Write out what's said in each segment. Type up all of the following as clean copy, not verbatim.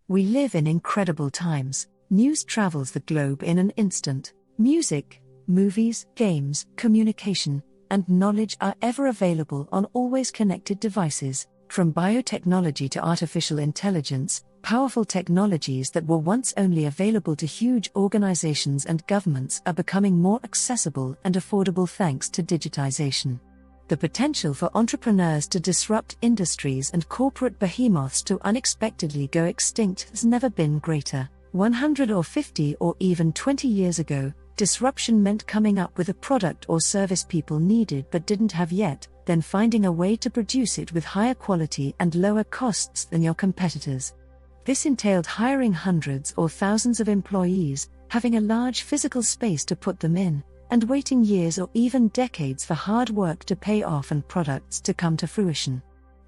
We live in incredible times. News travels the globe in an instant. Music, movies, games, communication, and knowledge are ever available on always connected devices. From biotechnology to artificial intelligence, powerful technologies that were once only available to huge organizations and governments are becoming more accessible and affordable thanks to digitization. The potential for entrepreneurs to disrupt industries and corporate behemoths to unexpectedly go extinct has never been greater. 100 or 50 or even 20 years ago, disruption meant coming up with a product or service people needed but didn't have yet, then finding a way to produce it with higher quality and lower costs than your competitors. This entailed hiring hundreds or thousands of employees, having a large physical space to put them in, and waiting years or even decades for hard work to pay off and products to come to fruition.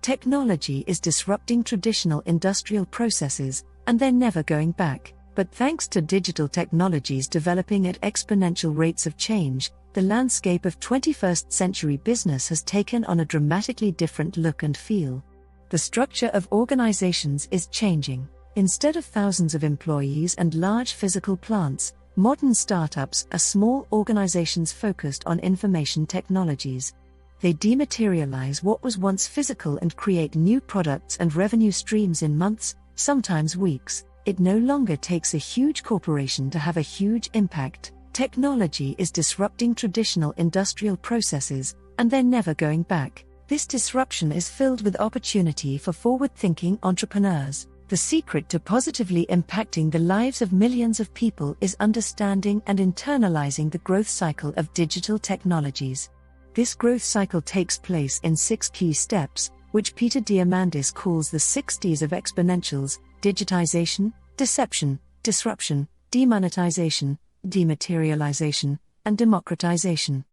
Technology is disrupting traditional industrial processes, and they're never going back. But thanks to digital technologies developing at exponential rates of change, the landscape of 21st century business has taken on a dramatically different look and feel. The structure of organizations is changing. Instead of thousands of employees and large physical plants, modern startups are small organizations focused on information technologies. They dematerialize what was once physical and create new products and revenue streams in months, sometimes weeks. It no longer takes a huge corporation to have a huge impact. Technology is disrupting traditional industrial processes, and they're never going back. This disruption is filled with opportunity for forward-thinking entrepreneurs. The secret to positively impacting the lives of millions of people is understanding and internalizing the growth cycle of digital technologies. This growth cycle takes place in 6 key steps, which Peter Diamandis calls the 6 Ds of Exponentials: digitization, deception, disruption, demonetization, dematerialization, and democratization.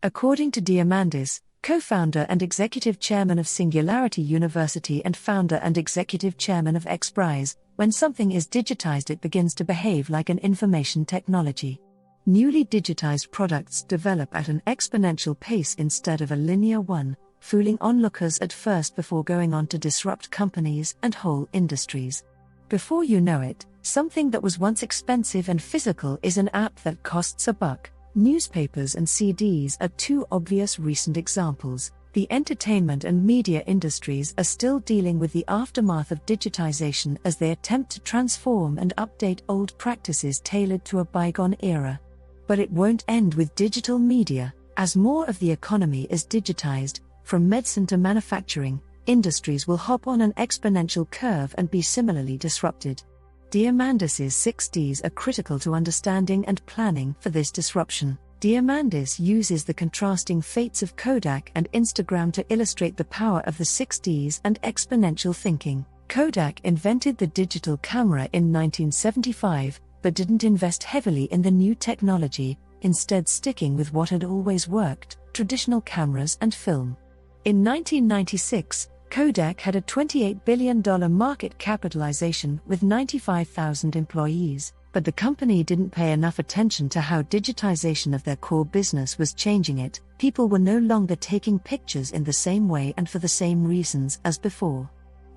According to Diamandis, co-founder and executive chairman of Singularity University and founder and executive chairman of XPRIZE, when something is digitized it begins to behave like an information technology. Newly digitized products develop at an exponential pace instead of a linear one, fooling onlookers at first before going on to disrupt companies and whole industries. Before you know it, something that was once expensive and physical is an app that costs $1. Newspapers and CDs are 2 obvious recent examples. The entertainment and media industries are still dealing with the aftermath of digitization as they attempt to transform and update old practices tailored to a bygone era. But it won't end with digital media. As more of the economy is digitized, from medicine to manufacturing, industries will hop on an exponential curve and be similarly disrupted. Diamandis' 6 Ds are critical to understanding and planning for this disruption. Diamandis uses the contrasting fates of Kodak and Instagram to illustrate the power of the 6 Ds and exponential thinking. Kodak invented the digital camera in 1975, but didn't invest heavily in the new technology, instead sticking with what had always worked: traditional cameras and film. In 1996, Kodak had a $28 billion market capitalization with 95,000 employees, but the company didn't pay enough attention to how digitization of their core business was changing it. People were no longer taking pictures in the same way and for the same reasons as before.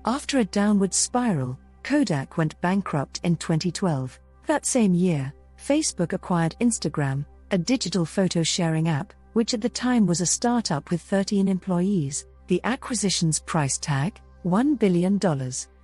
After a downward spiral, Kodak went bankrupt in 2012. That same year, Facebook acquired Instagram, a digital photo sharing app, which at the time was a startup with 13 employees. The acquisition's price tag, $1 billion,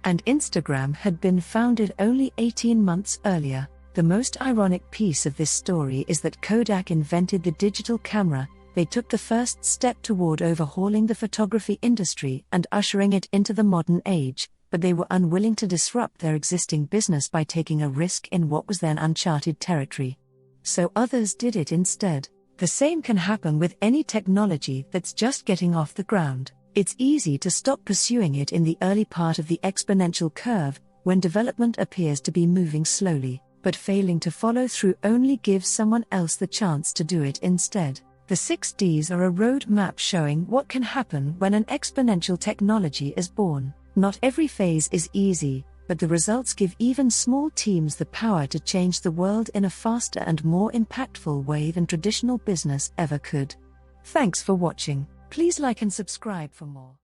and Instagram had been founded only 18 months earlier. The most ironic piece of this story is that Kodak invented the digital camera. They took the first step toward overhauling the photography industry and ushering it into the modern age, but they were unwilling to disrupt their existing business by taking a risk in what was then uncharted territory. So others did it instead. The same can happen with any technology that's just getting off the ground. It's easy to stop pursuing it in the early part of the exponential curve, when development appears to be moving slowly, but failing to follow through only gives someone else the chance to do it instead. The 6 Ds are a roadmap showing what can happen when an exponential technology is born. Not every phase is easy, but the results give even small teams the power to change the world in a faster and more impactful way than traditional business ever could. Thanks for watching. Please like and subscribe for more.